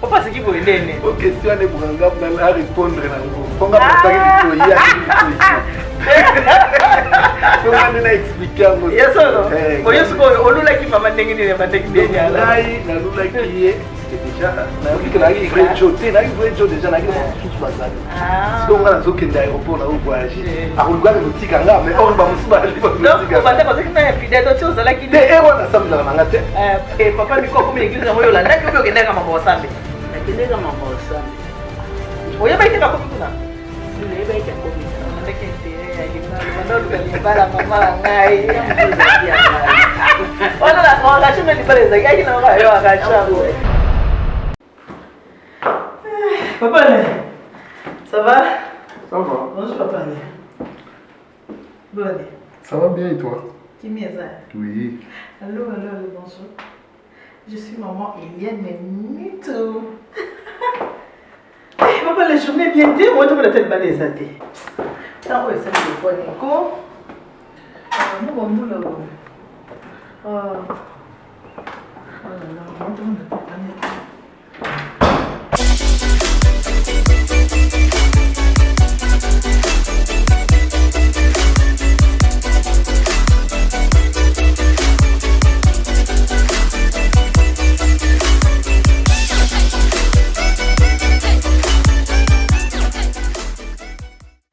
Papa c'est qui vous aider? Aux questions ne pourront pas répondre là. On va pas dire qu'il y a on va expliquer à moi. Yes or no? Oyo suko olula ki mama ndenge ni bandeki benya la. Na lula ki déjà na que la vrai joté na vrai joté déjà na ki sous bazali. Donc on a zoké d'aéroport là où voyager. A rouler le petit kanga mais on va musuba ali ba. Donc on va dire que na fidèle to chose là qui. Te ero na samza na ngate. Et papa biko comme l'église na moyo la ndaki oyo kenda kama mosambe. Kende kama mosambe. Oyo ba iteka ko kuna. Sile ba iteka ko. Ndaki ntere ya limalo libala mama ngai. Ona la chime libala za yaki na ba yo akacha. Papa, ça va? Ça va. Bonjour papa. Bonne année. Ça va bien et toi? Qui m'est ça? Oui. Allô, bonjour. Je suis maman Eliane Nito. Papa, la journée est bien dit, moi je vais la tête balai ça. Tant que ça me voit encore. Non, bon boulot. Oh là là, moi je vais la tête balai.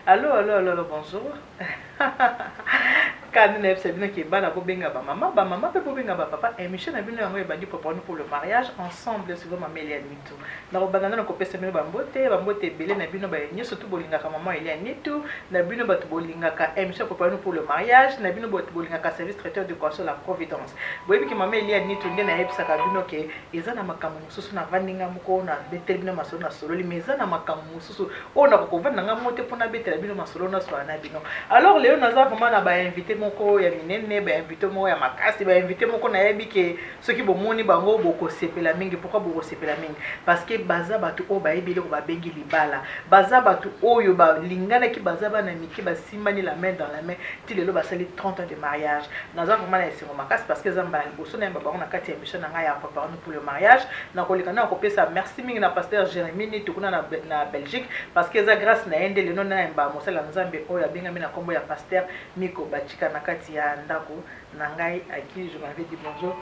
Allô, bonjour. Quand nous avons qui bana bobenga ba maman peut bobenga ba papa et Michel a venu envoyer bandi pour le mariage ensemble sur ma Eliane Nito. Na bana na ko pesa mino bambote belé na bino ba nyo surtout bolinga ka maman Eliane Nito, na bino ba bolinga ka Michel pour le mariage, na bino ba bolinga ka service traiteur de console la Providence. Boyebi ki maman Eliane Nito ndena yebisa ka bino ke eza na makambo mususu na vandinga moko na betel bino masolo na solo limeza na makambo mususu ona ko vanda nga mote pona betel bino masolo na so na bino. Alors Léo naza vraiment na ba invité moko ya minene ba invité moko ya makasi ba invité moko na yebi ke ceux qui bomoni bango boko sepela mingi. Pourquoi boko sepela mingi? Parce que baza batu o ba yebile ko ba bengi libala baza batu oyo ba lingana ki baza ba na miki ba simbani la main dans la main ti lelo ba sali 30 ans de mariage naza vraiment na esimo makasi parce que zamba boso na ba na kati ya mission na nga ya préparer pour le mariage na kolika na ko pesa merci mingi na pasteur Jérémie ni tukuna na Belgique parce que za grâce na ende le nona mba mosala nzambe oyo abenga mina kombo ya pasteur Miko Bachika na kati ya ndako na ngai à qui je m'avais dit bonjour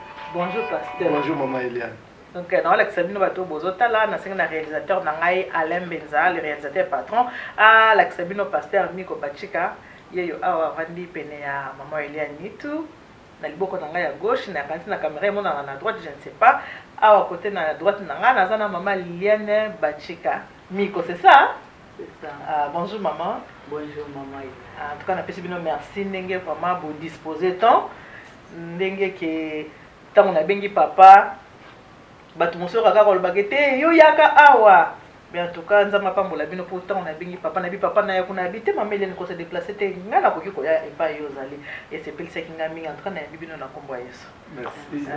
pasteur. Bonjour maman Eliane. Donc dans l'accès bateau bozotala na singa réalisateur na ngai Alain Benza le réalisateur patron à l'accès pasteur Miko Bachika yeyo awa vandi pene ya maman Eliane Nito na liboko na ngai ya gauche na kanti na caméra mon na droite je ne sais pas awa côté na droite na ngai na maman Eliane Bachika Miko c'est ça? C'est ça. Bonjour maman. Bonjour maman. En tout cas na pesi bino merci ndenge vraiment vous disposer temps ndenge ke tant on a bengi papa bato moso kaka ko lobakete yo yaka awa mais en tout cas nzama pambola bino pourtant on a bengi papa na bi papa na yakuna habiter ma mele ko se déplacer te ngana ko kiko ya epa yo zali et c'est pile sekinga mingi en tout cas na bibino na kombo yeso. Merci za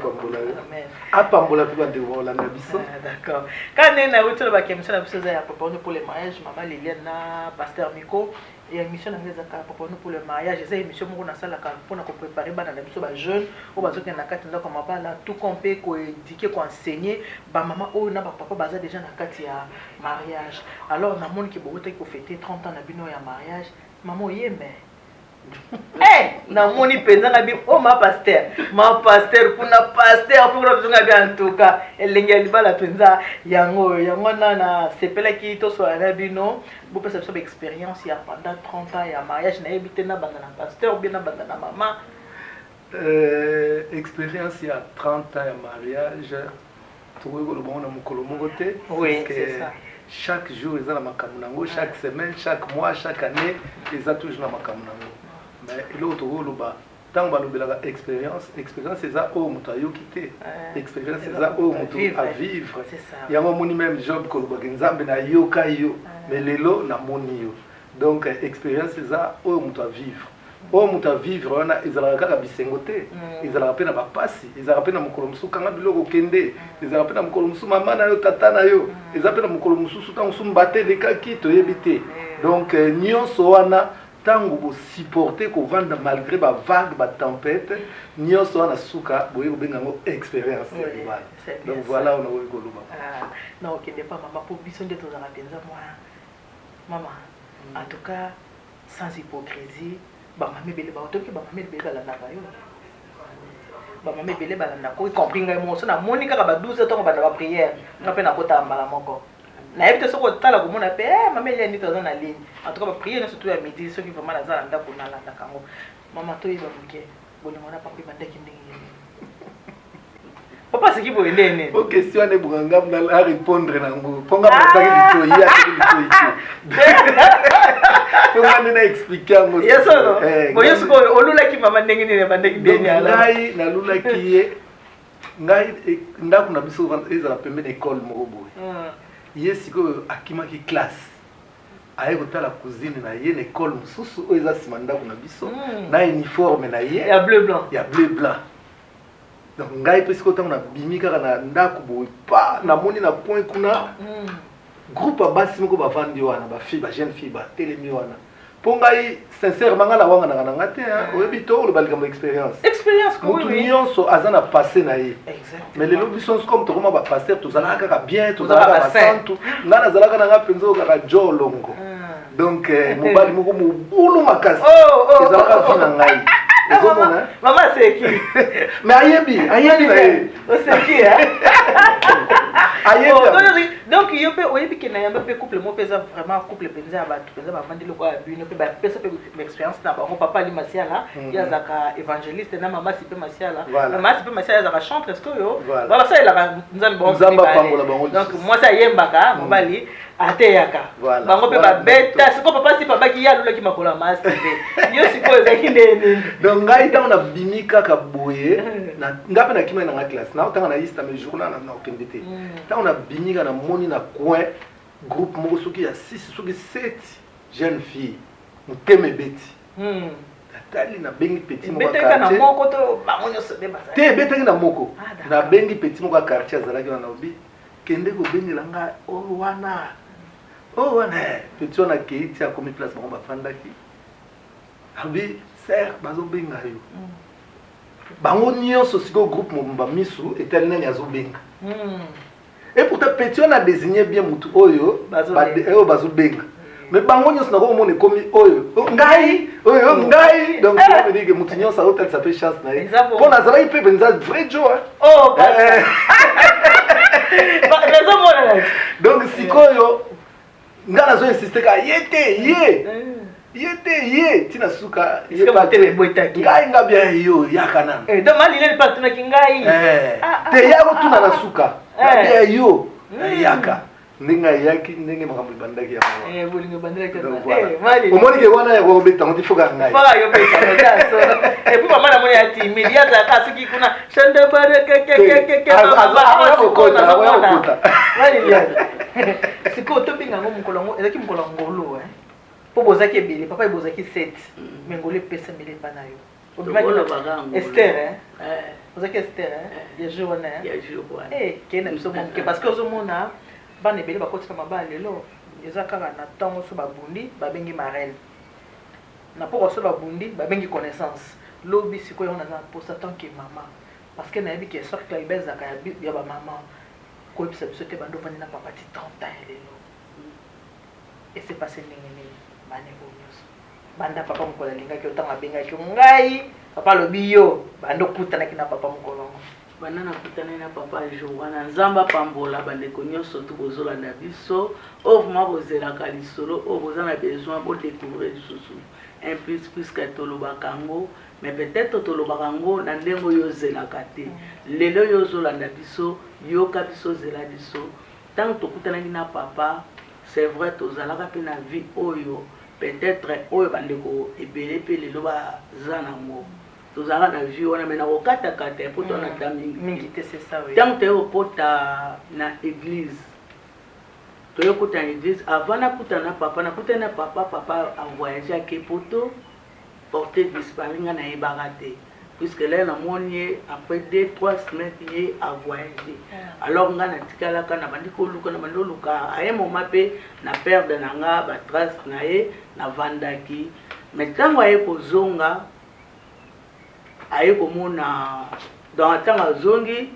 pambola. Amen. A pambola tu bande wala na biso. D'accord. Quand na wutolo ba kemisa na biso za ya papa pour le mariage maman Liliane na pasteur Miko et émission ngeza ka papa pour le mariage c'est émission moko na sala ka pour na ko préparer bana na biso ba jeune o bazoke na kati ndako mabala tout compé ko éduquer ko enseigner ba maman o na ba papa baza déjà na kati ya mariage. Alors na monde ki bokote ko fêter 30 ans na bino ya mariage maman yembe na moni penza na bi o ma pasteur kuna pasteur pour nga bi en tout cas elengi libala penza yango na sepela ki to so na bino bo pesa so expérience ya pendant 30 ans ya mariage na ebité na banda na pasteur bien na banda na maman expérience ya 30 ans ya mariage tout le monde na mukolo mogote. Oui, c'est ça. Chaque jour ils ont la makamunango, chaque semaine, chaque mois, chaque année ils ont toujours la makamunango. Mais l'autre rôle bah tant que expérience c'est ça au mutayo quitter expérience c'est ça au mutu à vivre il y a mon même job que le nzambe na yo kayo mais lelo na moni yo donc expérience c'est ça au mutu à vivre au mutu à vivre on a ezala kaka bisengote ezala pena ba pasi ezala pena mukolo musu kanga biloko kende ezala pena mukolo musu mama na yo tata na yo ezala pena mukolo musu tant musu mbate de kaki to yebite donc nyonso wana tango bo supporter ko vanda malgré ba vague ba tempête nyonso na suka boye ko benga ngo expérience voilà donc voilà on a ko luba non OK n'est pas maman pour biso ndeto za penza moi maman en tout cas sans hypocrisie ba mami bele ba otoki ba mami bele la naba yo ba mami bele ba la ko compris ngai mo so na moni kaka ba 12 temps ba na prière na pe na kota mbala moko na ebite soko tala ko mona pe mami ele ni toza na ligne en tout cas ba prière surtout à midi ceux qui vraiment na za ndako na la kango mama to iba muke bolingo na papa ba ndeki ndenge papa c'est qui pour aider aux questions ne bunganga na répondre na ngo ponga pasaki litoyi ya litoyi na expliquer ngo yes no bo yesu ko olula ki mama ndenge ni ba ndenge ndenge ala ngai na lula ki ye ngai ndako na biso ezala pembe na école moko boye yesi ko akima ki classe aye kotala cousine na ye na école mususu oyo eza nsima ndako na biso na uniforme na ye ya bleu blanc donc ngai pe siko ntango na bimi kaka na ndako boye pa namoni na point kuna groupe abasi moko bavandi wana bafille bajeune fille batelemi wana mpo ngai sincèrement nga na wangana na nga te oyebi to oloba likambo expérience motu nyonso aza na passé na ye mais lelo biso comme tokoma bapaster tozalaka kaka bien tozalaka basantu nga nazalaka na nga mpenza oyo kaka jo longo donc mobali moko mobulu makasi ezalaka vi na ngai ezomona mama seki mais ayebi na ye oseki ayebi donc yo pe oyebi ke na yamba pe couple mo pesa vraiment couple penza ya bato penza bavandi loko ya bino pe bapesa pe expérience na bango papa ali masiala ye azaka évangéliste na mama si pe masiala mama si pe masiala azaka chantre que yo basalelaka nzambe bango donc mwasi ayembaka mobali ateyaka bango mpe babeta siko papa si babaki ye alulaki makolo ya masi te yo sikoyo ezalaki ndeni donc ngai ntango nabimi kaka boye nga mpe nakimai na nga classe naotanga na liste me journal na okende te ntango nabimi kaka namoni na coin groupe moko soki ya 6 soki 7 jeune fille motema ebeti natali nabengi petit moko te ebetaki na moko nabengi petit moko ya quartier azalaki wana obi kende kobengela ngai oyo wana petit wana akei ti akomi place bango bafandaki abi ser bazobenga yo bango nyonso sikoyo groupe mobimba misu etali nani azobenga et pourtant petit wana désigné bien mutu oyo bazobenga mais bango nyonso nakomona ekomi oyo ngai donc ça veut dire que mutu nyonso azotalisa mpe chance na ye mpo nazalaki mpe penza vrai jo donc sikoyo nga nazoinsiste ka ye te tina suka ngai nga bia yo yaka nana te yako tuna na suka bia yo yaka ndenge ayaki ndenge makambo ebandaki ya omoni ke wana ya kobetango ti foka ngai sikoyo tobinga yango mokolo yango ezalaki mokolo ya ngolo mpo bozalaki ebele papa ebozalaki 7 me ngolo epesa milemba na yo Esther ozalaki Esther ya jour wana kei na biso moke parce que ozomona bana ebele bakotika mabala lelo eza kaka na ntango so babundi babengi marraine na poko so babundi babengi connaissance lobi sikoyo naza na posa tant que mama parce que nayebi ke sorte la ibezaka ya bamama koyebisa biso te bando vandi na papa ti 30 ans ya lelo ese passé ndenge nini bane oyo nyonso banda papa mokolo alingaki otanga abengaki ngai papa alobi yo bando okutanaki na papa mokolo bana nakutani na papa jour wana nzambe apambola bandeko nyonso tu bozolanda biso oyo vraimen bozelaka lisolo oyo boza na besoin bodécouvrir lisusu un plus puisque tolobaka yango mais peut-être tolobaka yango na ndenge oyo ozelaka te lelo oyo ozolanda biso yoka biso ozela biso ntango tokutanaki na papa c'est vrai tozalaka mpe na vie oyo peut-être oyo bandeko ebele mpe lelo baza nango tozalaka na vie wana me na kokatakata mpo tona ta mingi te c'est ça ntango toyokota na église toyokota na église avant nakutana na papa papa avoyage ake poto porté disparu nga nayebaka te puisque là namoni ye après 2-3 semaines ye avoyage alors nga natikalaka na bandi koluka na bandi oluka aye moma mpe na perde na nga batrace na ye navandaki mais ntango aye kozonga aye komona dans ntango azongi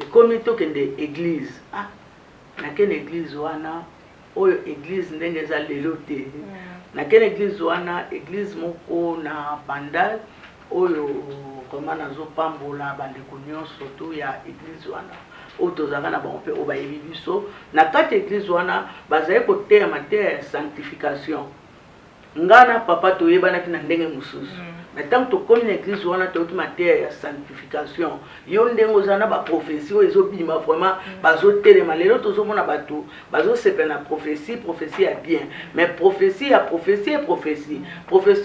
ekomi tokende église nakende église wana oyo église ndenge eza lelo te nakende église wana église moko na Bandal oyo koma nazopambola bandeko nyonso to ya église wana oyo tozalaka na bango mpe oyo bayebi biso na kati église wana bazali koteya mateya ya sanctification nga na papa toyebanaki na ndenge mosusu mais tant tokomi na église wana toyoki mateya ya sanctification yo ndenge oza na baprophétie oyo ezobima vraiment bazotelema lelo tozomona bato bazosepela na prophétie ya bien mais prophétie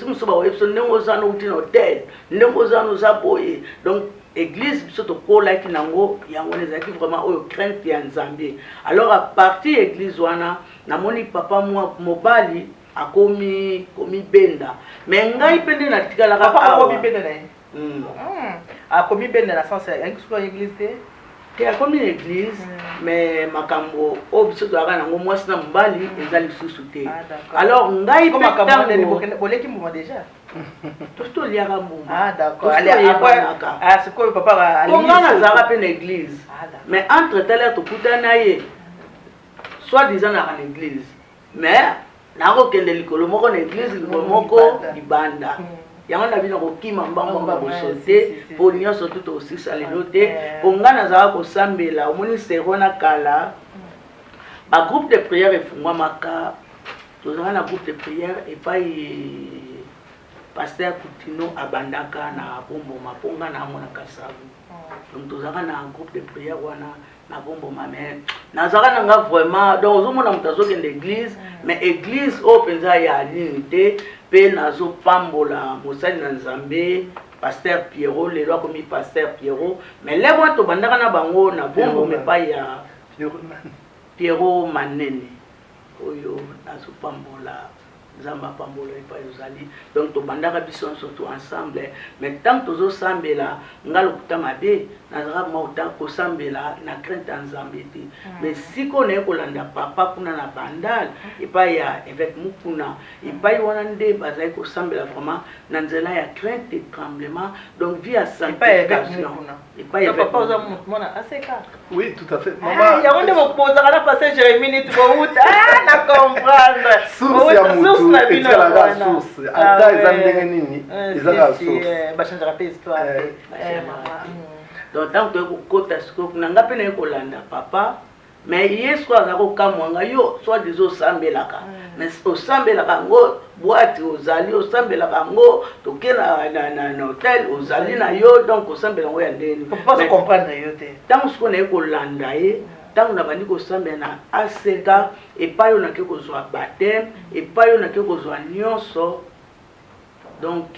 mosusu baoye biso ndenge oza nouti na hotel ndenge oza noza boye donc église biso tokolaki nango yango ezalaki vraiment oyo crainte ya Nzambe. Alors à partir église wana namoni papa mobali akomi benda mais ngai pende na tikala ka papa akomi benda na ye akomi benda na sens ya ngiso église te akomi église mais makambo o biso to aka nango mwasi na mobali eza lisusu te. Alors ngai pe tango boleki mbuma déjà to liaka mbuma d'accord allez après c'est quoi papa ali konga na zaka pe na église mais entre tel to kutana ye soit disant na église mais nakokende likolo moko na église likolo moko libanda yango na bino kokima mbango baboso te mpo nyonso tu tosisa lelo te mpo nga nazala kosambela omoni sero na kala bagroupe de prière efungwamaka tozala na groupe de prière epai paster Kutino abandaka na bomboma mpo nga naamonaka sabu donc tozalaka na groupe de prière wana na bomboma mais nazalaka nanga vraiment donc ozomona moto azokende église mais église oyo mpenza ya nini te mpe nazopambola mosali na Nzambe paster Pierrot lelo akomi paster Pierrot mais lelo wana tobandaka na bango na bomboma epai ya Pierrot Manene oyo nazopambola Nzamba pambola epai ozali donc tobandaka biso surtout ensemble mais tant tozosambela nga lokuta mabe nazalaka mauta kosambela na crainte ya Nzambe te mais siko naye kolanda papa kuna na Bandal epai ya évêque Mukuna epai wana nde bazali kosambela vraiment na nzela ya crainte et tremblement donc via sanctification epai papa oza mona aseka oui tout à fait maman ya onde bozaka na passer Jérémie ni tuouta na comprendre source ya mutu etalaka source ata eza ndenge nini ezaka source bachangeaka mpe histoire donc tant que kokota sikoyo nanga mpe naye kolanda papa mais ye sikoyo aza kokamwanga yo soit des osambelaka mais osambelaka yango boite ozali osambelaka yango toke na hotel ozali na yo donc osambela yango ya ndeni ntango sikoyo naye kolanda ye ntango nabandi kosambela na aseka epai oyo nake kozwa baptême epai oyo nake kozwa nyonso donc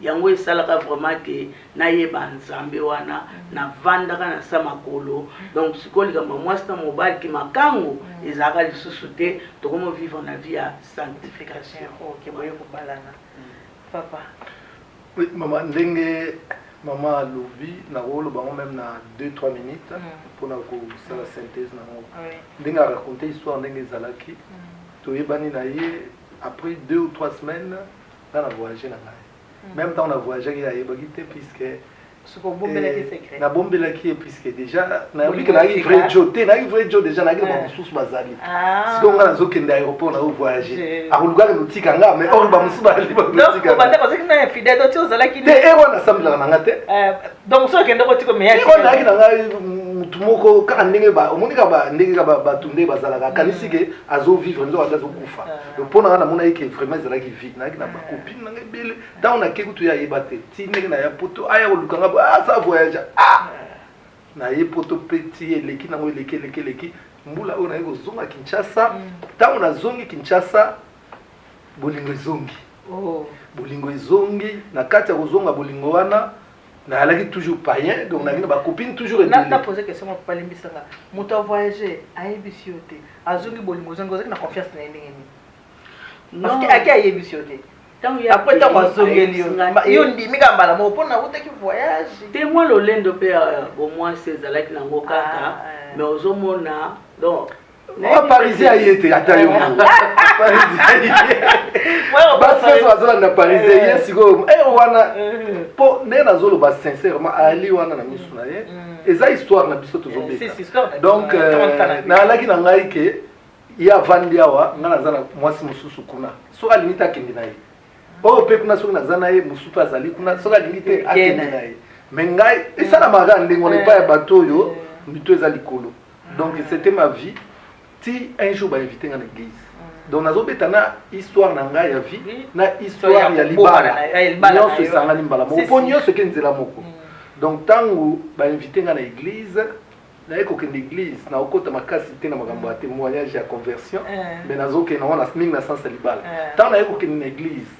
yango esalaka vraiment ke nayeba Nzambe wana navandaka na sa makolo donc sikoyo likambo mwasi na mobali ke makango ezalaka lisusu te tokomo vivre na vie ya sanctification. Ok, boye kobalana papa. Oui, maman ndenge maman alobi nakoloba bango même na 2-3 minutes mpona kosala synthèse nango ndenge araconte histoire ndenge ezalaki toyebani na ye après 2 ou 3 semaines nga na voyage na ngai même temps na voyagaki ayebaki te puisque nabombelaki ye puisque déjà nayobi ke nayaki vrai jo te nayaki vrai jo déjà nayaki na bamosusu bazali siko nga nazokende aéroport na ovoyage akolukaki notika nga mais oyo bamosusu bazali te e wana nasambelaka na nga te nayaki na ngai mutu moko kaka ndenge omoni kaka ndenge kaka bato nde bazalaka kanisi ke azovivre nzoka nde azokufa mpo na nga namonaki ke vraiment ezalaki vide nayaki na bakopine na ngai ebele ntango nakei kutu ye ayeba te ti ndenge naya poto aya kolukanga ça voyage naye poto mpe ti eleki nango eleki mbula oyo naye kozonga Kinshasa ntango nazongi Kinshasa bolingo ezongi na kati ya kozonga bolingo wana nayalaki toujours païen donc nayaki na bacopine toujours napoze question moko palimbisanga moto avoyage ayebisi yo te azongi bolingo ozongi ozalaki na confiance na ye ndenge nini parce que aki ayebisi yo te après ntango azongeli yo ndimi ka mbala moko mpona utaki voyage te mwa lolendo mpe bomwasi ezalaki nango kaka mais ozomona donc parisien aye te ata yo basi bazolanda parisien ye sikoyo wana mpo nde nazoloba sincèrement ali wana na miso na ye eza histoire na biso tozobeta donc nayalaki na ngai ke ye avandi awa ngai naza na mwasi mosusu kuna soki alingi te akende na ye oyo mpe kuna soki naza na ye mosusu mpe azali kuna soki alingi te akende na ye me ngai esalamaka ndenge wana epai ya bato oyo mito eza likolo donc c'était ma vie ti un jour bainvite nga na église donc nazobeta na histoire na ngai ya vie na histoire ya libala nyonso esangani mbala moko mpo nyonso eke nzela moko donc ntango bainvite nga na église naye kokende église naokota makasi te na makambo ya témoignage ya conversion mais nazokende wana mingi na sens ya libala ntango naye kokende na église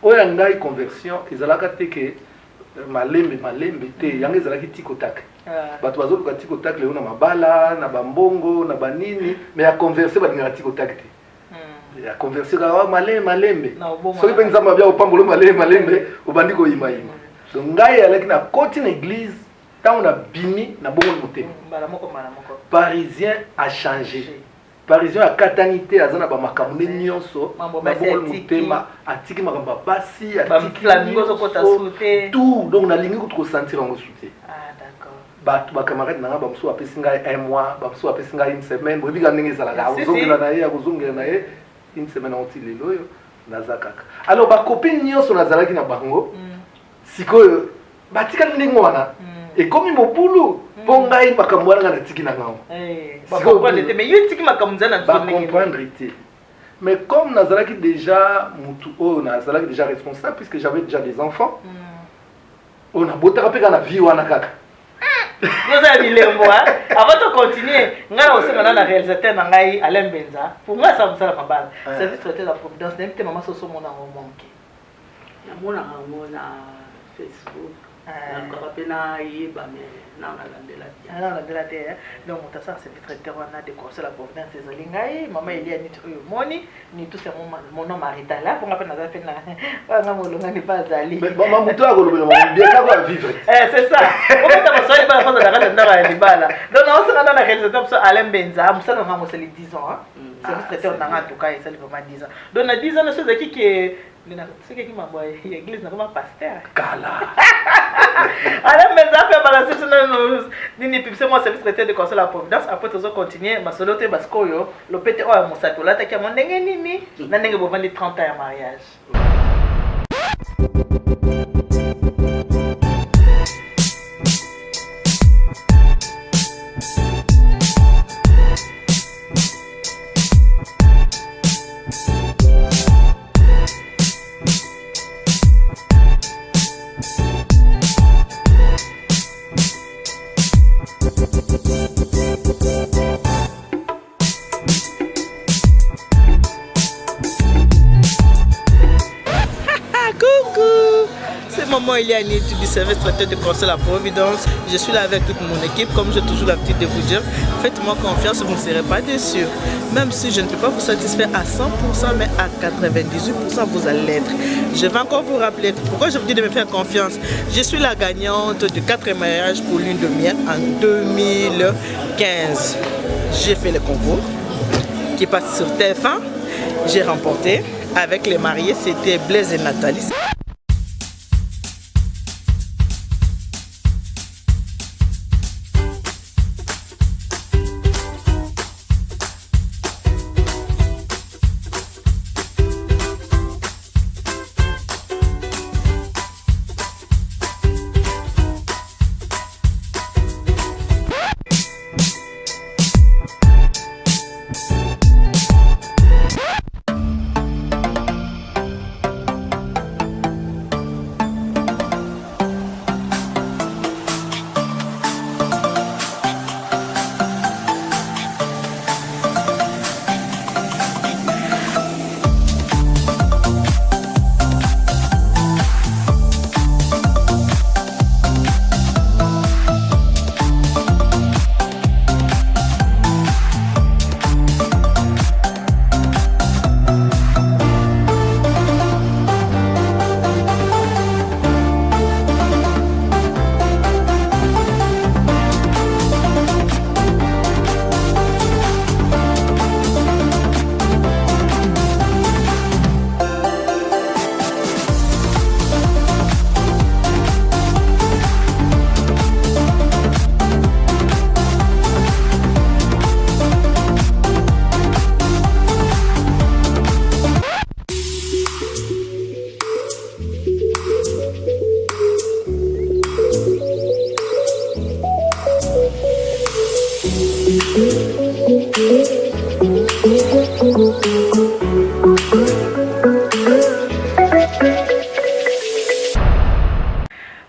oyo ya ngai conversion ezalaka te ke malembe te yango ezalaki tikotake bato bazoluka tikotake lelo na mabala na bambongo na banini mais ya converse balingaka tikotake te ya converse kaka malembe soki mpe nzambe abia kopambola malembe obandi koyimayima donc ngai alaki na koti na église ntango na bimi na bongo motema parisien a changé parisien akatani te aza na bamakambo nde nyonso na bongo motema atiki makambo ya basi atiki tout donc nalingi kutu kosentir yango su te bato bakamarade nanga bamosusu bapesi ngai un mois bamosusu bapesi ngai une semaine boyebika ndenge ezalaka akozongela na ye akozongela na ye une semaine ango ti lelo oyo naza kaka alors bakopine nyonso nazalaki na bango sikoyo batikali ndenge wana ekomi mobulu mpo ngai makambo wana nga natiki na ngango bacomprendre te mais comme nazalaki déjà mutu oyo nazalaki déjà responsable puisque j'avais déjà des enfants oyo nabotaka mpe kaka na vie wana kaka Vous bilembo avant de continuer nga osengana na réalisateur na ngai Alain Benza pour moi ça mosala mabala service traité la providence même te mama soso mona ngomonke na mona ngona Facebook na kapena yeba me na landela te donc mutasa service traité wana de conseil la providence ezali ngai mama Elia nit oyo moni ni tout c'est mon nom marital là pour nga pena za pena nga molonga ni pas ali mais mama muto akolobela bien ka va vivre c'est ça on peut t'amasser pas la face de la radio ndara libala donc on se rend na réalisateur so Alain Benza musala nga mosali 10 ans service traité on nga en tout cas ça vraiment 10 ans donc na 10 ans na chose qui c'est qui m'a boy l'église na comme pasteur kala Alain Benza fait balancer sur nous nini pipse moi service traité de conseil la providence après tout ça continuer masolo te baskoyo le pété o mosato là takia mon ndenge nini na ndenge bo vandi 30 ans ya mariage. Il y a une étude du service traité de conseil à la Providence. Je suis là avec toute mon équipe, comme j'ai toujours l'habitude de vous dire. Faites-moi confiance, vous ne serez pas déçus. Même si je ne peux pas vous satisfaire à 100%, mais à 98%, vous allez l'être. Je vais encore vous rappeler pourquoi je vous dis de me faire confiance. Je suis la gagnante du 4e mariage pour lune de miel en 2015. J'ai fait le concours qui passe sur TF1. J'ai remporté avec les mariés, c'était Blaise et Nathalie.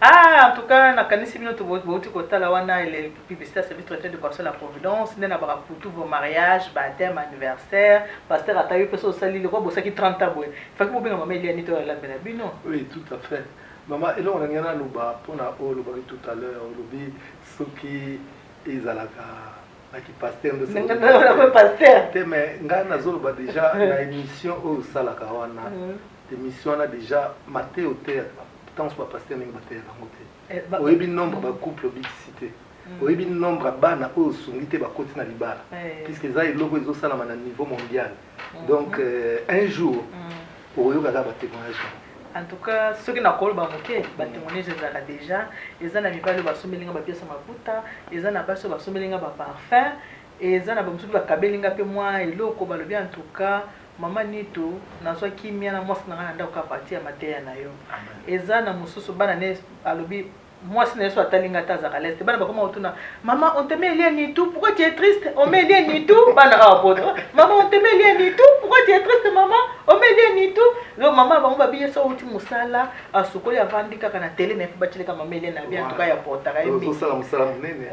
Ah, en tout cas, na kanisi bino to bouti kotala wana les publicitaires service traité de Pasteur la Providence, nena ba pour tous vos mariages, baptême, anniversaire, pasteur atayo peso sali le ko bosaki 30 ans boy. Fa ko binga mama Eliane to la bena bino. Oui, tout à fait. Maman, et là on a ngana loba pona o loba tout à l'heure, lobi soki ezalaka na ki pasteur de ça. Ngana pasteur. Te mais ngana zoloba déjà na émission o salaka wana. Émission là déjà maté au théâtre. Tant soit pasteur n'importe quoi. Au début nombre de couples cité. Au début nombre de bana au sungité ba côté na libala. Puisque ça il logo ils ont ça à niveau mondial. Donc un jour au yoga ba témoignage. En tout cas, ceux qui n'ont pas le témoignage déjà, ils ont mis ba somelinga ba pièce mafuta, ils ont ba somelinga ba parfum, ils ont ba musubi ba kabelinga pe moi et loko ba le bien en tout cas. Mama nito nazwa kimia na mwasi nanga nda ka parti ya mateya na yo eza na mususu bana ne alobi mwasi na yeso atalinga ta za leste bana bakoma otuna mama on te met lien ni tout pourquoi tu es triste on met lien ni tout bana apoto maman on te met lien ni tout pourquoi tu es triste maman on met lien ni tout lo mama ba mba biye so uti musala asukoli avandi kaka na télé na fibachile kama mele na bien en tout cas ya pota ka emi so musala munene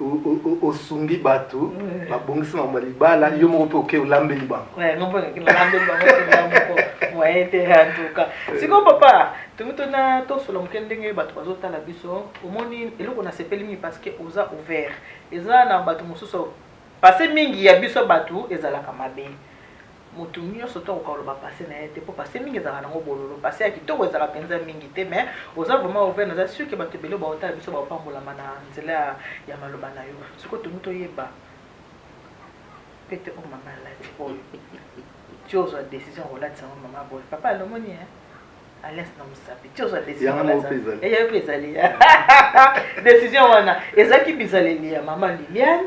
donc au sungi batu babongisi mama libala yo moko pe oke olambeli bango ouais non pas que lambeli bango moyen te en tout cas siko papa tumutuna to solo mukendenge batu bazotala biso omoni eloko na sepeli mi parce que oza ouvert eza na batu mususu passé mingi ya biso batu ezalaka mabe mutu nyonso to okoloba passé na ete po passé mingi ezalaka nango bololo passé ya kitoko ezalaka penza mingi te mais oza vraiment ouvert naza sûr que batu ebele baotala biso baopambolama na nzela ya maloba na yo siko tomuto yeba pete o mama alati oyo ti ozwa décision olatisa ngo mama boye papa alomoni alliance na mosapi ti ozwa décision eya mpe ezali décision wana ezalaki bizaleli ya mama Liliane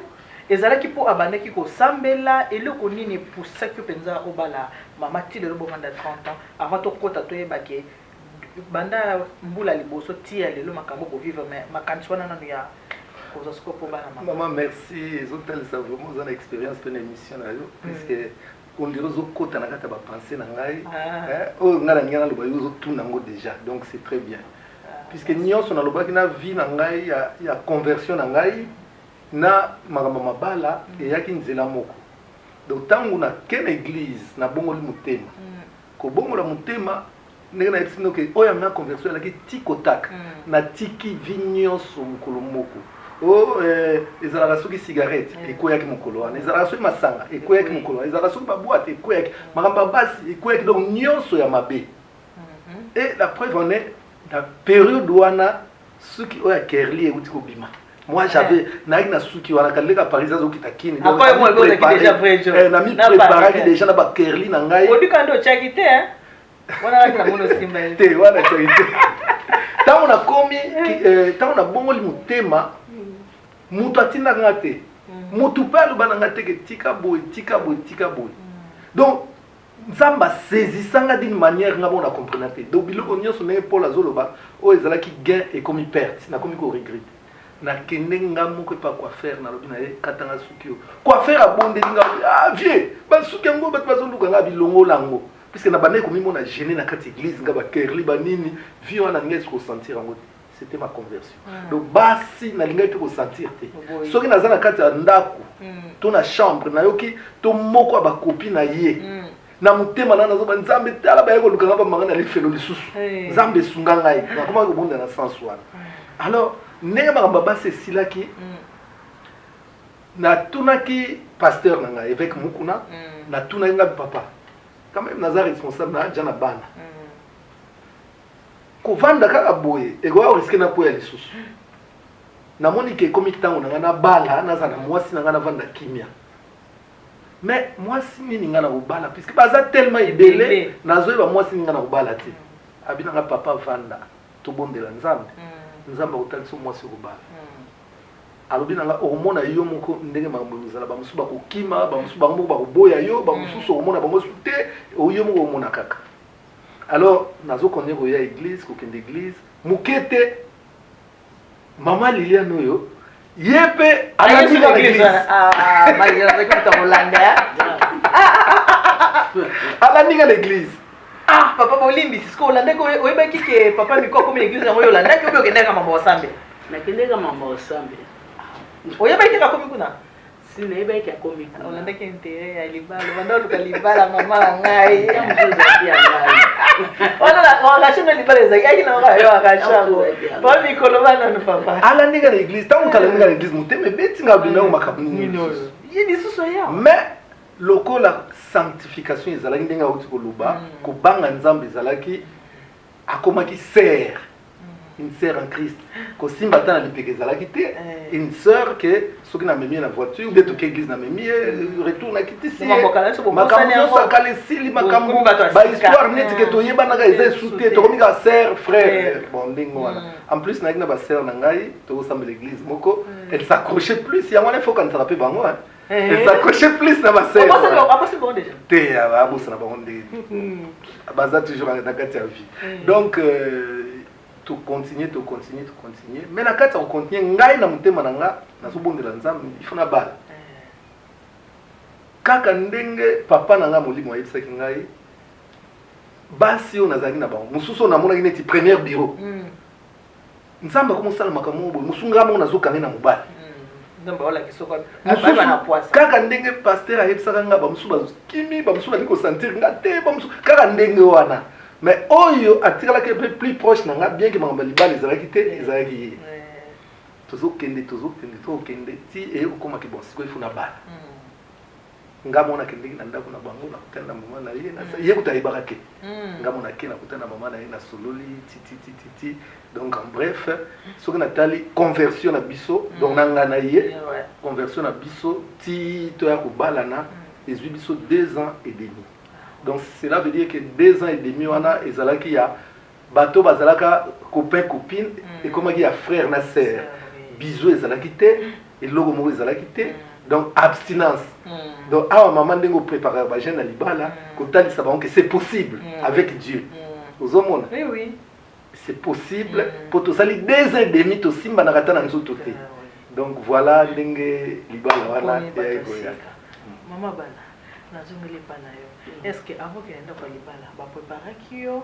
ezalaki mpo abandaki kosambela eloko nini epusaki mpenza obala mama ti lelo bomanda 30 ans avant tokota toyebake banda mbula liboso tia lelo makambo kovivre mais makanisi wana nano ya kozwa siko mpo bana mama merci ezotalisa vraiment oza na expérience mpe na émission na yo puisque ondire ozokota na kati ya bapense na ngai oyo ngai na ngai naloba yo ozotuna yango déjà donc c'est très bien puisque nyonso nalobaki na vie na ngai ya conversion na ngai na makambo mabala eyaki nzela moko donc ntango nake na église nabongoli motema kobongola motema ndenge na yebisi binoke oyo amena conversion elaki tikotaka natiki vi nyonso mokolo moko ezalaka soki cigarette ekweyaki mokolo wana ezalaka soki masanga ekweyaki mokolo wana ezalaka soki babwate ekweyaki makambo ya basi ekweyaki donc nyonso ya mabe et la preuve en est na période wana soki oyo ya kerli euti kobima moi j'avais naïk na suki wana kaleka Paris azokita kini donc na mi préparaki déjà na ba kerli na ngai odi kando chaki te wana na mono simba te wana chaki te tango na komi tango na bongoli motema mutu atinda nga te mutu pe aloba na nga te ke tika boye donc nzambe asezisanga d'une manière nga bona comprendre te donc biloko nyonso ndenge Paul azoloba oyo ezalaki gain ekomi perte nakomi koregrete nakende nga moko epa coiffeur nalobi na ye katanga suki oyo coiffeur abondeli nga vie basuki yango bato bazoluka nga bilongola yango puisque na banda ekomimona gêné na kati église nga bakerli banini vie wana ningaki kosentir yango te c'était ma conversion donc basi nalingaki te kosentir te soki naza na kati ya ndako to na chambre nayoki to moko ya bakopi na ye na motema na nazoba nzambe tala baye koluka nga bamanga na lifelo lisusu nzambe esunga ngai nakomaki kobonda na sens wana alors ndenge makambo basi esilaki natunaki pasteur na ngai évêque mukuna natunaki nga papa quand même naza responsable na ja na bana kovanda kaka boye ekoya oriske na poya lisusu namoni ke ekomi ntango na ngai nabala naza na mwasi na ngai navanda kimia mais mwasi nini ngai na kobala puisque baza tellement ebele nazoyeba mwasi nini ngai na kobala te abi na ngai papa vanda tobondela nzambe nzambe akotalisa mwasi kobala alobi na nga okomona yo moko ndenge makambo ezala bamosusu bakokima bamosusu bango moko bakoboya yo bamosusu okomona bango su te yo moko omona kaka alors nazokonde koya église kokende église moke te mama Liliane oyo Yépe alandi na l'église. Alandi na l'église. Ah, papa bolimbi, c'est ce qu'on l'a dit que papa miko comme l'église na yola, na kyo kende ka mambo sambe. Na kende ka mambo sambe. Oya ba ikeka komi kuna. Sina eba ikeka komi kuna. On l'a que intérêt ya libala, banda luka libala mama ngai. Ya mzoza pia ngai. On chaîne libala ezaki na nga yo akashabo. Ba mikolo bana no papa. Alandi na l'église, tant que alandi na l'église muteme beti nga bina makamuni. Yini suso ya. Mais lokola sanctification ezalaki ndenge auti koloba kobanga nzambe ezalaki akomaki sœur, une sœur en Christ kosimba ta na lipeke ezalaki te une sœur que soki na memi na voiture ou bien toke église na memi retourne akiti si makambo nyonso akala esili makambo bahistoire neti ke toyebanaka eza esute tokomika sœur frère bon ndenge wana en plus nayaki na basœur na ngai tokosambela église moko elle s'accrochait plus yango wana ifo kanisaka mpe bango elle s'accrochait plus na basœur te abosa na bango ndenge baza toujours na kati ya vie donc to continuer mais na kati ya kocontinue ngai na motema na nga nazobondela nzambe ifo na bala kaka ndenge papa na nga molimo ayebisaki ngai basi oyo nazalaki na bango mosusu oyo namonaki neti première bureau nzambe akomosala makambo boye mosusu ngai moko nazokange na mobali kaka ndenge paster ayebisaka nga bamosusu bazokimi bamosusu balingi kosentir nga te bamosusu kaka ndenge wana mais oyo atikalaki un peu plus proche na nga bien que makambo ya libala ezalaki te ezalaki ye tozokende ti eyokomaki bon sikoyo ifuna bala nga mona kendeki na ndako na bango nakutana na mama na ye ye kuta ayebaka ke nga mona ke nakutana na mama na ye na sololi ti donc en bref soki natali conversion na biso donc na nga na ye conversion na biso ti toya kobalana ezwi biso 2 ans et demi. Donc cela veut dire que 2 ans et demi wana ezalaki ya bato bazalaka copain copine et comme il y a frère na sœur bisous ezalaki te et logo moko ezalaki te donc abstinence donc awa maman ndengo préparer ba jeune na libala kotalisa bango que c'est possible avec Dieu ozomona oui c'est possible pour tosali 2 ans et demi tosimba na kata na nzoto te donc voilà ndenge libala wana ya ekoyaka maman bana nazongeli pana yo est-ce que avant que nenda kwa libala ba préparer kio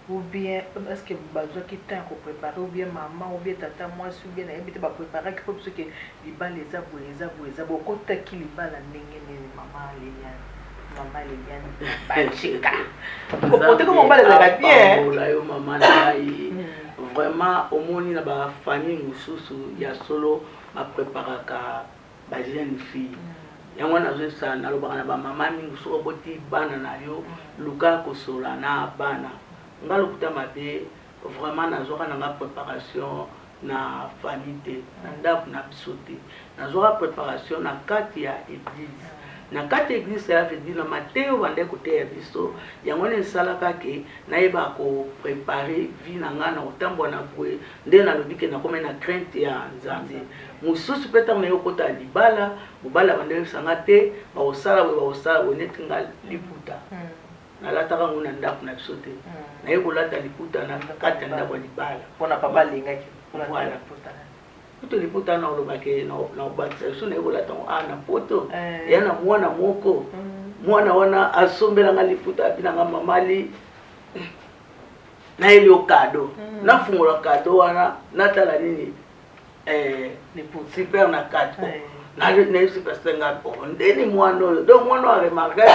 ou bien est-ce que bazwa ki temps ko préparer ou bien maman ou bien tata moi ou bien na ebite ba préparer ki parce que libala eza bokota ki libala ndenge nini maman Liliane bachika ko pote ko mbala za bien la yo maman ngai vraiment omoni na ba famille mususu ya solo ba préparaka ba jeune fille yango nazosa nalobaka na bamama mingi soko boti bana na yo luka kosola na bana nga lokuta mabe vraiment nazoka na nga préparation na famille te na ndako na biso te nazoka préparation na kati ya église na kati ya église ya veut dire na mateo bande koteya biso yango nesalaka ke nayeba ko préparer vie na nga na kotambola na boye nde nalobi ke nakoma na crainte ya nzambe mosusu mpe ntango nayokota libala mobala bandeyebisanga te baosala boye neti nga liputa nalataka ngo na ndako na biso te naye kolata liputa na kati ya ndako ya libala mpona papa alingaki voilà kuto liputa na olobake na obakisa biso naye kolata ngo na poto ya na mwana moko mwana wana asombelanga liputa apinanga mamali nayeli yo kado nafungola kado wana natala nini super na kado nayebisi paster nga ndeni mwana oyo donc mwana oyo aremarkaki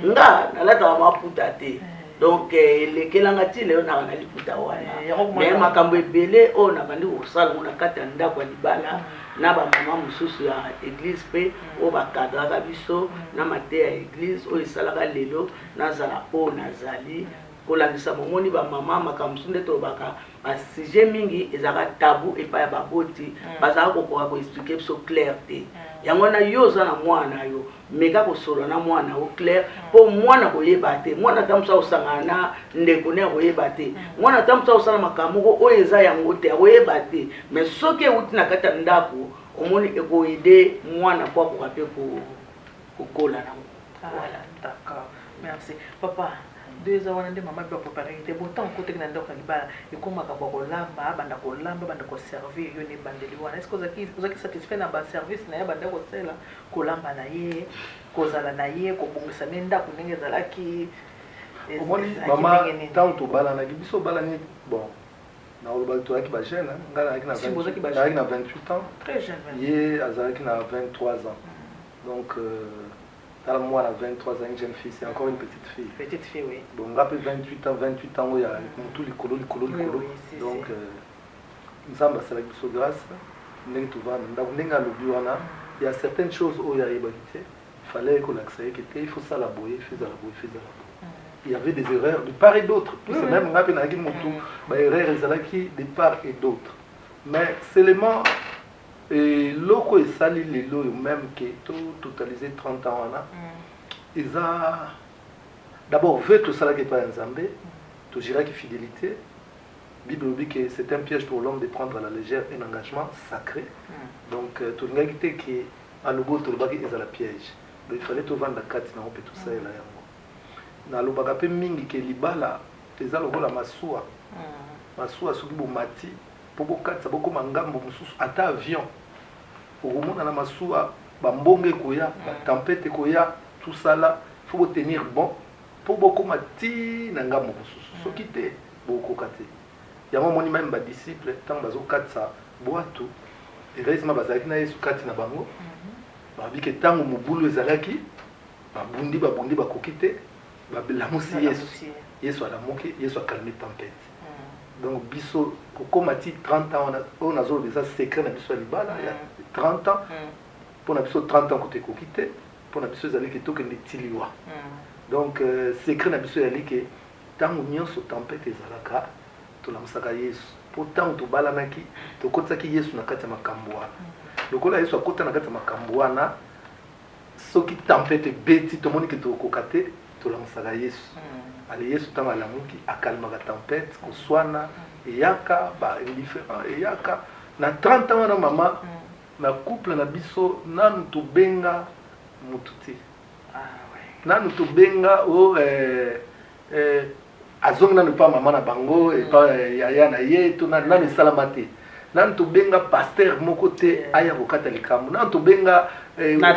nga nalataka maputa te donc elekelanga ntina yo naka na liputa wana mais makambo ebele oyo nabandi kosala ngo na kati ya ndako ya libala na bamama mosusu ya église mpe oyo bakadraka biso na mateya ya église oyo esalaka lelo nazala oyo nazali kolangisa momoni bamama makambo mosusu nde tolobaka basujet mingi ezalaka tabu epai ya baboti bazalaka kokoka koexplike biso clair te yango na yo oza na mwana yo meka kosolola na mwana yo clair mpo mwana koyeba te mwana ata mosu akosangana na ndeko ne akoyeba te mwana ata mosu akosala makambo moko oyo eza yango te akoyeba te mais soki euti na kati ya ndako omoni ekoyede mwana mpo akoka mpe kokola nango. Voilà, d'accord, merci papa. 2 ans wana nde mama ba préparer te pourtant côté na ndoko libala ekomaka ba kolamba banda ko servir yo ne bandeli wana est-ce que ozaki satisfait na ba service na ya banda ko sela kolamba na ye kozala na ye ko bongisa nenda kunenge zalaki omoni mama tant to bala na biso bala ni bon na oloba to aki ba jeune ngala aki na 28 ans très jeune ye azalaki na 23 ans donc dans moi à 23 ans une jeune fille c'est encore une petite fille oui bon rappelle 28 ans il y a tout les colo donc nzamba c'est la grâce ndenge tu vas ndenga lobi wana il y a certaines choses où il y a ébalité il fallait qu'on accepte que il faut ça la boyer il y avait des erreurs de part et d'autre puis c'est même ngapi na ki mutu ba erreur ezalaki de part et d'autre mais seulement et loko esali lelo même que tout totalisé 30 ans wana ils a d'abord veut tout ça qui pas nzambe tout dirait que fidélité Bible dit que c'est un piège pour l'homme de prendre à la légère un engagement sacré donc tout le qui qui à logo tout le baki est à la piège donc il fallait tout vendre la carte na on peut tout ça là yango na lobaka pe mingi ke libala eza lokola masuwa soki bomati po bokatisa bokoma ngambo mosusu ata avion okomona na masuwa bambonge koya batempete koya tout ça là faut tenir bon po bokoma ti na ngambo mosusu soki te bokoka te yango moni même badisciple ntango bazokatisa bwatu heureusement bazalaki na yesu kati na bango babi ke ntango mobulu ezalaki babundi bakoki te babelamusi yesu alamuki yesu akalmi tempête donc biso kokomati 30 ans on a zolo ça secret na biso libala ya 30 ans pour na biso 30 ans côté kokite pour na biso ezali ke tokende tiliwa donc secret na biso yali ke tango nyonso tempête ezalaka tolamusaka yesu pourtant tobalanaki tokotisaki yesu na kati ya makambo wana lokola yesu akota na kati ya makambo wana soki tempête beti tomoni ke tokoka te tolamusaka yesu ale yesu ntango alamuki akalmaka tempête koswana eyaka baindifférent eyaka na 30 ans wana mama na couple na biso nanu tobenga mutu te nanu tobenga azongi nanu epa mama na bango epa yaya na ye to nanu esalama te nanu tobenga paster moko te aya kokata likambo nanu tobenga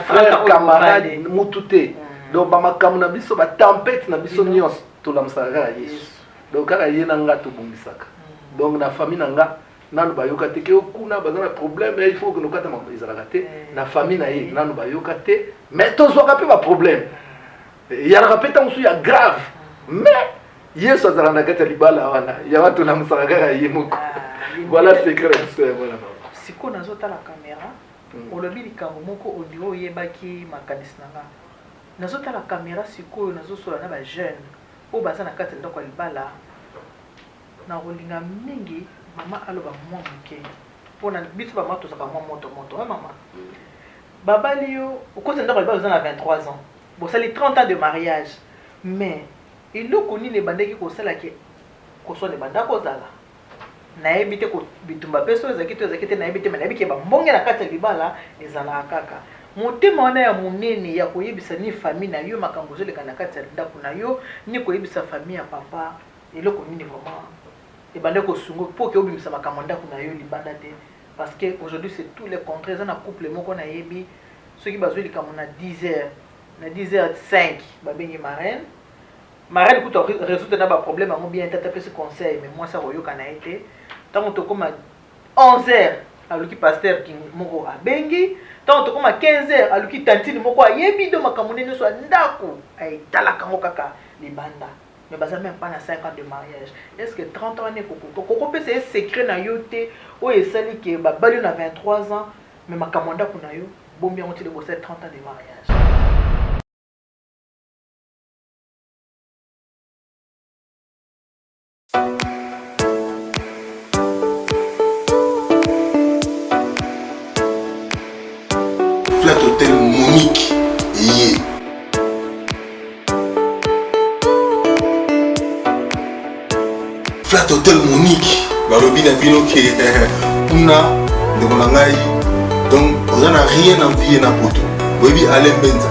frère camarade mutu te donc bamakambo na biso batempete na biso nyonso tolamusaka kaka yesu donc kaka ye na nga tobongisaka donc na famille na nga nanu bayoka te ke okuna baza na problème il faut que nokata ezalaka te na famille na ye nanu bayoka te mais tozwaka mpe baproblème eyalaka mpe ntango mosusu ya grave mais yesu azalaka na kati ya libala wana yawa tolamusaka kaka ye moko voilà secret ya biso ya mwana mama sikoyo nazotala caméra olobi likambo moko ondire oyebaki makanisi na nga nazotala caméra sikoyo nazosola na bajeune oyo baza na kati ya ndako ya libala na kolinga mingi mama aloba mwa moke mpona biso bama tozaka mwa moto mama babali yo okoti ndako ya libala oza na 23 ans bosali 30 ans de mariage mais eloko nini ebandaki kosalaki koswana ebanda kozala nayebi te bitumba mpe so ezalaki te nayebi te nayebi ke bambonge na kati ya libala ezalaka kaka motema wana ya monene ya koyebisa ni famille na yo makambo ozoleka na kati ya ndako na yo ni koyebisa famille ya papa eloko nini vraiment ebanda kosungo mpo ke obimisa makambo ndako na yo libanda te parce que aujourd'hui c'est tous les contraires eza na couple moko nayebi soki bazwi likambo na 10h05 babengi marraine kuta résoudre na baproblème yango bien tata pesi conseil mais moi ça koyoka na ye te ntango tokoma 11h aluki paster moko abengi ntango tokoma 15h aluki tantine moko ayebi do makambo nde nyonso ya ndako aetalaka yango kaka libanda mais baza même pas na 5 ans de mariage est-ce que 30 ans ane kokopesa ye secret na yo te oyo esali ke babali yo na 23 ans mais makambo ndako na yo bombi yango tile bosali 30 ans de mariage Flat Hotel Monique Yé. Flat Hotel Monique balobi na bino ke kuna ndeko na ngai donc on n'a rien envié na poto boyebi ale mbenza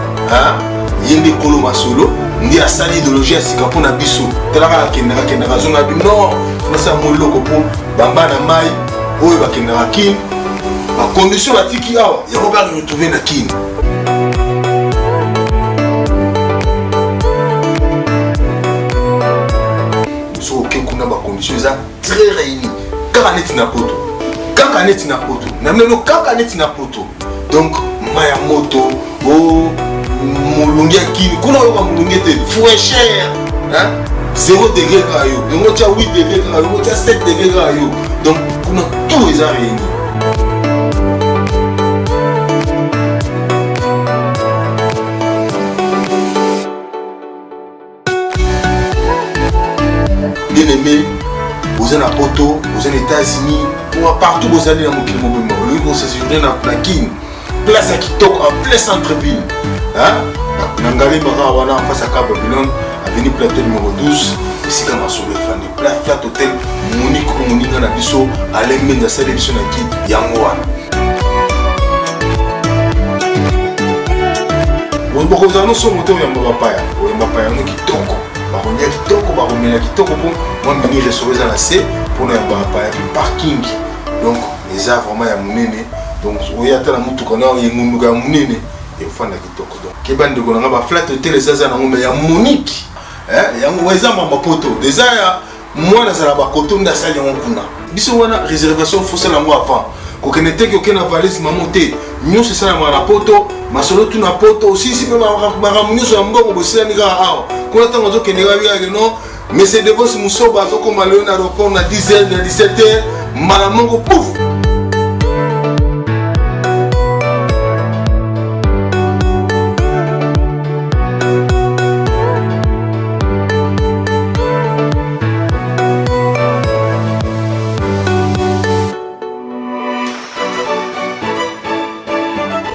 yende kolo masolo ndi asali idéologie ya sika mpona biso talaka akendaka azonga bi non fonasa moloko mpo bambana mai oyo bakendaka kini bacondition batiki awa yango baki retrouve na kini soki oke kuna bacondition eza très réuni kaka neti na poto na melo kaka neti na poto donc mai ya moto o molungi ya kini kuna oyoka molungi te fraîcheur 0 degré kaka yo yango tia 8 degré kaka yo yango tia 7 degré kaka yo donc kuna tout eza réuni. Bien aimé, vous êtes à Poto, vous êtes aux États-Unis, partout vous allez dans mon pays, vous séjournez dans la Kine, place à Kitoko, en plein centre-ville. Nangali Mara Wana en face à Cap Babylone, avenue Plateau numéro 12, ici quand on a sauvé Fanny, Flat Hotel, Monique Nabiso, Alain Menza Sélection à Kine, Yangoana. Vous avez un son moteur, vous avez un papaya, vous avez un Kitoko. Baronia kitoko baromela kitoko pour moi mini restaurant na C pour na ba parking donc les a vraiment ya munene donc oyata na mutu kana yengunduka ya munene et fanda kitoko donc kebande ko na ba flat hotel ezaza na ngome ya Monique yango weza mama poto déjà ya mwana za ba koto nda sali yango kuna biso wana réservation faut ça la moi avant ko kenete ko kena valise mamote nyonso ça na poto masolo tu na poto aussi si pe ba nyonso ya mbongo bosila ni ka awa kuna tango zo kenega biya no mais c'est de vos musoba zo comme le na aéroport na 10h na 17h malamongo pouf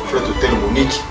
Flat Hotel Monique